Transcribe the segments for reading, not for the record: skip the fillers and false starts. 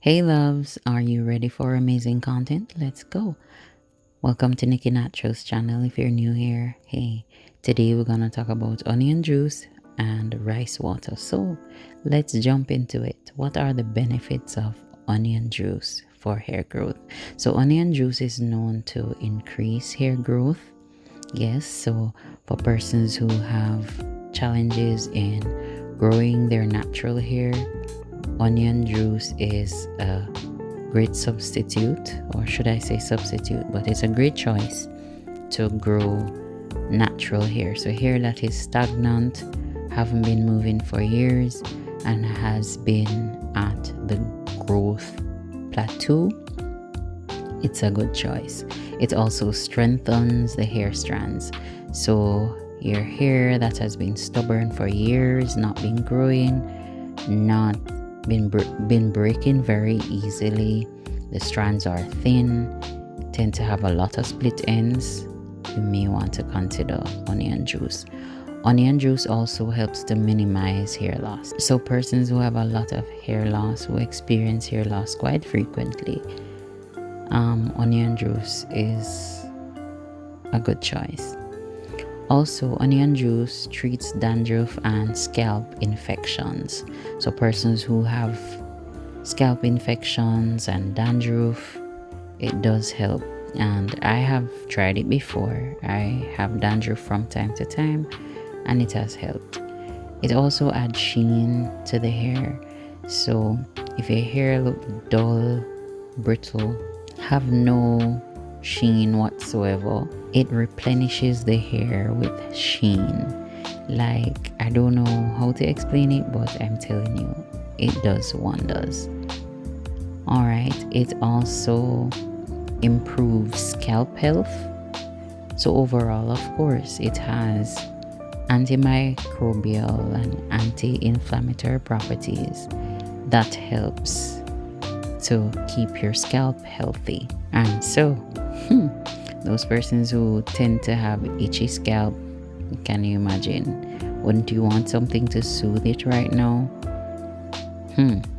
Hey loves, are you ready for amazing content? Let's go. Welcome to Nikki Nacho's channel. If you're new here, hey, today we're gonna talk about onion juice and rice water. So let's jump into it. What are the benefits of onion juice for hair growth? So onion juice is known to increase hair growth. Yes, so for persons who have challenges in growing their natural hair, onion juice is a great substitute, or should I say substitute, but it's a great choice to grow natural hair. So hair that is stagnant, haven't been moving for years, and has been at the growth plateau, it's a good choice. It also strengthens the hair strands. So your hair that has been stubborn for years, not been growing, not been breaking very easily, the strands are thin, tend to have a lot of split ends, you may want to consider onion juice. Onion juice also helps to minimize hair loss. So persons who have a lot of hair loss, who experience hair loss quite frequently, onion juice is a good choice. Also, onion juice treats dandruff and scalp infections. So persons who have scalp infections and dandruff, it does help. And I have tried it before. I have dandruff from time to time and it has helped. It also adds sheen to the hair. So if your hair looks dull, brittle, have no sheen whatsoever, it replenishes the hair with sheen. Like, I don't know how to explain it, but I'm telling you, it does wonders. Alright, it also improves scalp health. So overall, of course, it has antimicrobial and anti-inflammatory properties that helps to keep your scalp healthy. And so those persons who tend to have itchy scalp, can you imagine? Wouldn't you want something to soothe it right now?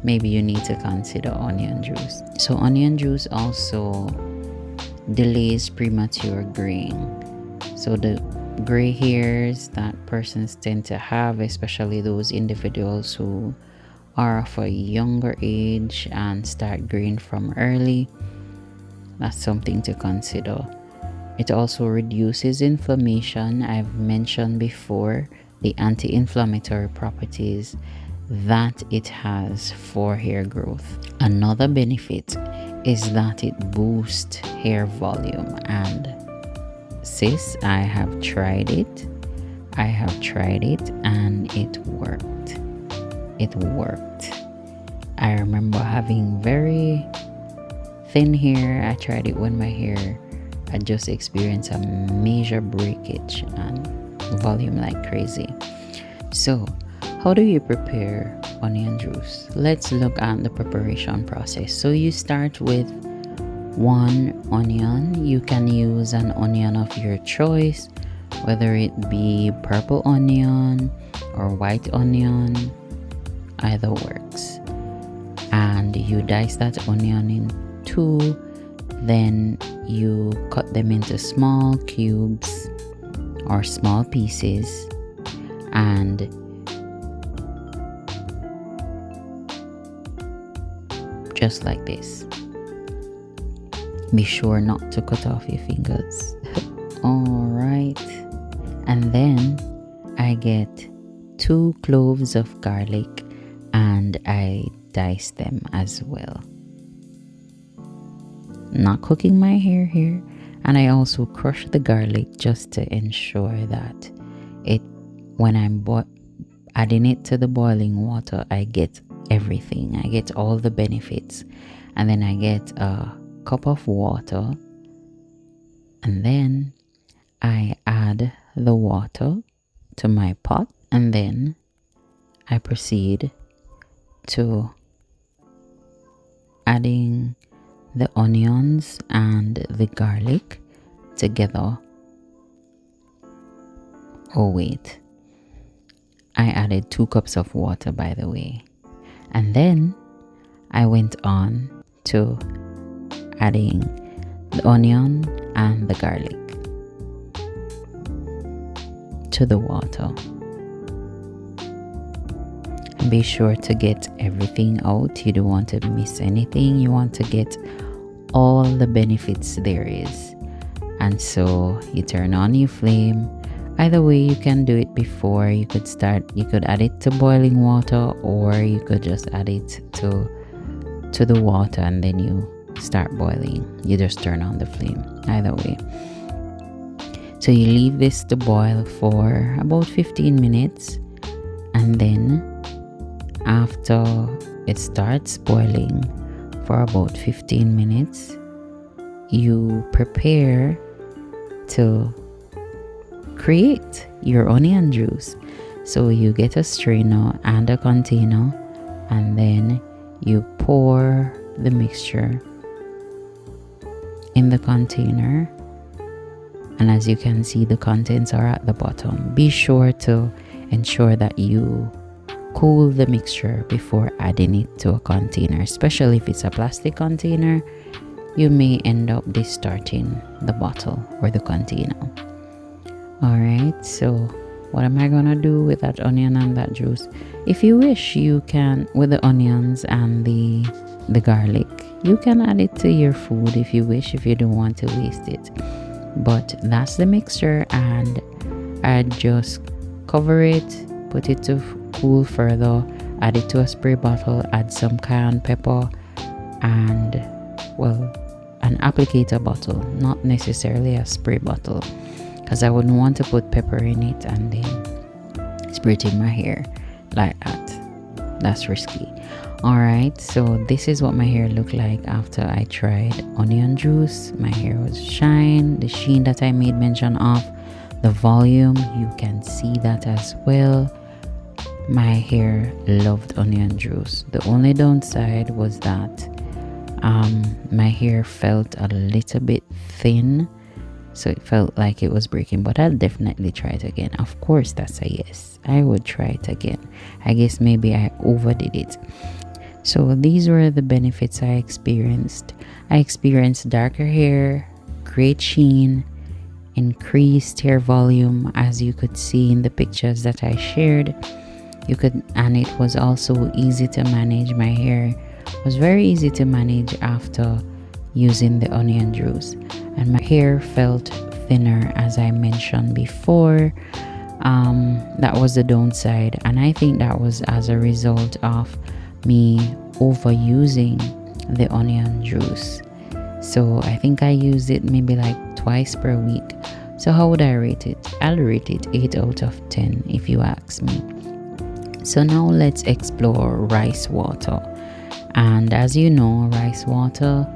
Maybe you need to consider onion juice. So onion juice also delays premature graying. So the gray hairs that persons tend to have, especially those individuals who are of a younger age and start graying from early, that's something to consider. It also reduces inflammation. I've mentioned before the anti-inflammatory properties that it has for hair growth. Another benefit is that it boosts hair volume. And sis, I have tried it and it worked. I remember having very thin hair. I tried it when my hair had just experienced a major breakage and volume like crazy. So how do you prepare onion juice? Let's look at the preparation process. So you start with 1 onion. You can use an onion of your choice, whether it be purple onion or white onion, either works. And you dice that onion in 2, then you cut them into small cubes or small pieces, and just like this. Be sure not to cut off your fingers. Alright, and then I get 2 cloves of garlic and I dice them as well. Not cooking my hair here. And I also crush the garlic just to ensure that when I'm adding it to the boiling water, I get everything. I get all the benefits. And then I get a cup of water, and then I add the water to my pot, and then I proceed to adding the onions and the garlic together. Oh wait, I added 2 cups of water, by the way. And then I went on to adding the onion and the garlic to the water. Be sure to get everything out. You don't want to miss anything. You want to get all the benefits there is. And so you turn on your flame. Either way, you can do it before. You could add it to boiling water, or you could just add it to the water and then you start boiling. You just turn on the flame. Either way. So you leave this to boil for about 15 minutes, and then after it starts boiling for about 15 minutes, you prepare to create your onion juice. So you get a strainer and a container, and then you pour the mixture in the container, and as you can see, the contents are at the bottom. Be sure to ensure that you cool the mixture before adding it to a container, especially if it's a plastic container. You may end up distorting the bottle or the container. Alright, so what am I gonna do with that onion and that juice? If you wish, you can, with the onions and the garlic, you can add it to your food if you wish, if you don't want to waste it. But that's the mixture, and I just cover it, put it to cool further, add it to a spray bottle, add some cayenne pepper, and an applicator bottle, not necessarily a spray bottle, because I wouldn't want to put pepper in it and then spray it in my hair like that. That's risky. Alright, so this is what my hair looked like after I tried onion juice. My hair was shine, the sheen that I made mention of, the volume, you can see that as well. My hair loved onion juice. The only downside was that my hair felt a little bit thin, so it felt like it was breaking, but I'll definitely try it again. Of course, that's a yes. I would try it again. I guess maybe I overdid it. So these were the benefits I experienced. I experienced darker hair, great sheen, increased hair volume, as you could see in the pictures that I shared. And it was also easy to manage. My hair was very easy to manage after using the onion juice, and my hair felt thinner, as I mentioned before. That was the downside, and I think that was as a result of me overusing the onion juice. So I think I used it maybe like twice per week. So how would I rate it? I'll rate it 8 out of 10 if you ask me. So now let's explore rice water. And as you know, rice water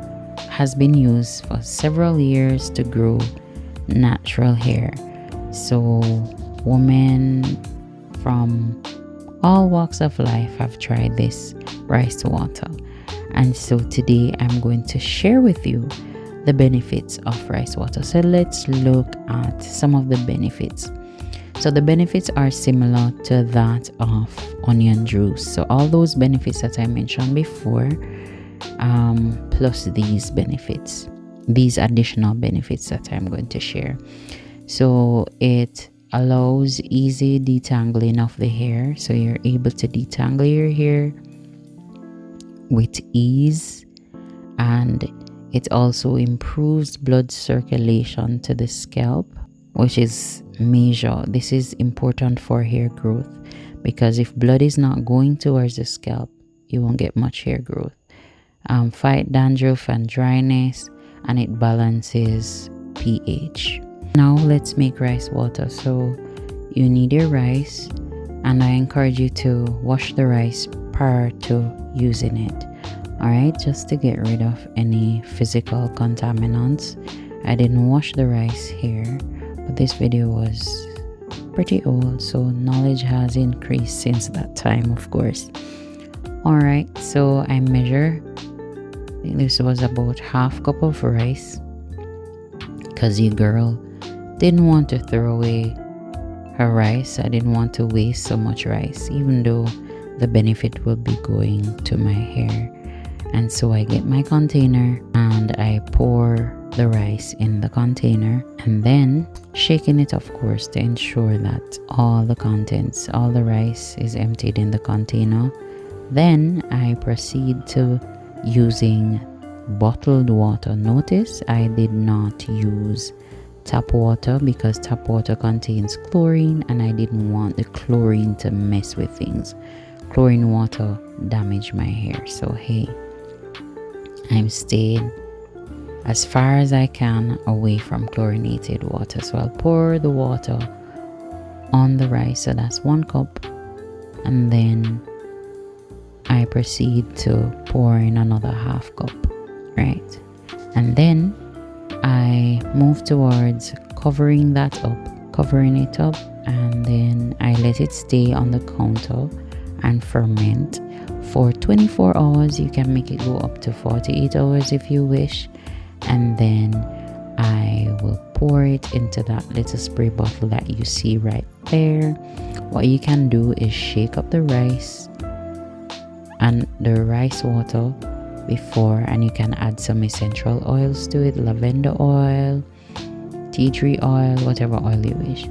has been used for several years to grow natural hair. So women from all walks of life have tried this rice water. And so today I'm going to share with you the benefits of rice water. So let's look at some of the benefits. So the benefits are similar to that of onion juice. So all those benefits that I mentioned before, plus these benefits, these additional benefits that I'm going to share. So it allows easy detangling of the hair. So you're able to detangle your hair with ease, and it also improves blood circulation to the scalp, which is major. This is important for hair growth, because if blood is not going towards the scalp, you won't get much hair growth. Fight dandruff and dryness, and it balances pH. Now let's make rice water. So you need your rice, and I encourage you to wash the rice prior to using it. Alright, just to get rid of any physical contaminants. I didn't wash the rice here, but this video was pretty old, so knowledge has increased since that time, of course. Alright, so I measure, I think this was about half cup of rice, because your girl didn't want to throw away her rice. I didn't want to waste so much rice, even though the benefit will be going to my hair. And so I get my container and I pour the rice in the container, and then shaking it, of course, to ensure that all the contents, all the rice is emptied in the container. Then I proceed to using bottled water. Notice I did not use tap water because tap water contains chlorine and I didn't want the chlorine to mess with things. Chlorine water damaged my hair. So hey, I'm staying as far as I can away from chlorinated water. So I'll pour the water on the rice. So that's 1 cup. And then I proceed to pour in another half cup, right? And then I move towards covering it up, and then I let it stay on the counter and ferment for 24 hours. You can make it go up to 48 hours if you wish. And then I will pour it into that little spray bottle that you see right there. What you can do is shake up the rice and the rice water before, and you can add some essential oils to it, lavender oil, tea tree oil, whatever oil you wish,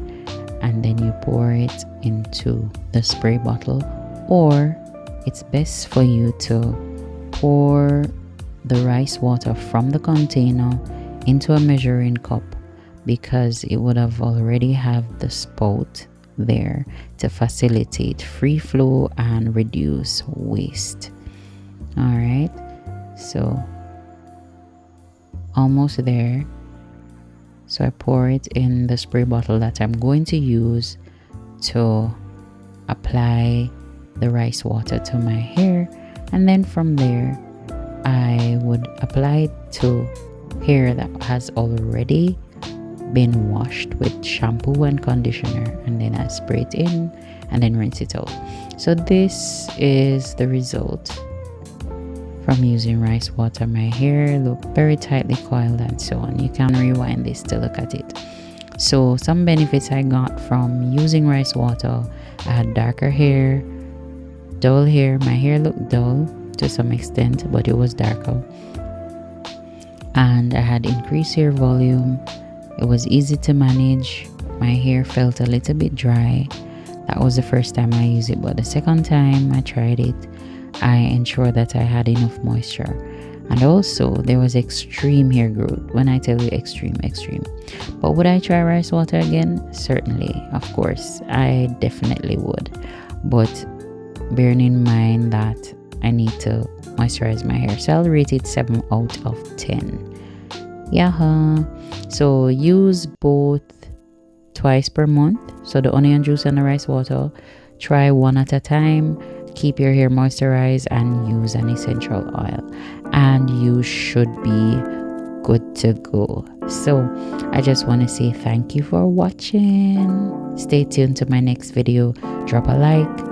and then you pour it into the spray bottle. Or it's best for you to pour the rice water from the container into a measuring cup, because it would have already have the spout there to facilitate free flow and reduce waste. All right, so almost there. So I pour it in the spray bottle that I'm going to use to apply the rice water to my hair, and then from there I would apply it to hair that has already been washed with shampoo and conditioner, and then I spray it in and then rinse it out. So this is the result from using rice water. My hair look very tightly coiled and so on. You can rewind this to look at it. So some benefits I got from using rice water: I had darker hair, dull hair. My hair looked dull to some extent, but it was darker. And I had increased hair volume. It was easy to manage. My hair felt a little bit dry. That was the first time I used it, but the second time I tried it, I ensured that I had enough moisture. And also there was extreme hair growth. When I tell you extreme. But would I try rice water again? Certainly, of course, I definitely would. But bearing in mind that I need to moisturize my hair, so I'll rate it 7 out of 10. Yeah. So use both twice per month. So the onion juice and the rice water, try one at a time. Keep your hair moisturized and use an essential oil, and you should be good to go. So I just want to say thank you for watching. Stay tuned to my next video. Drop a like,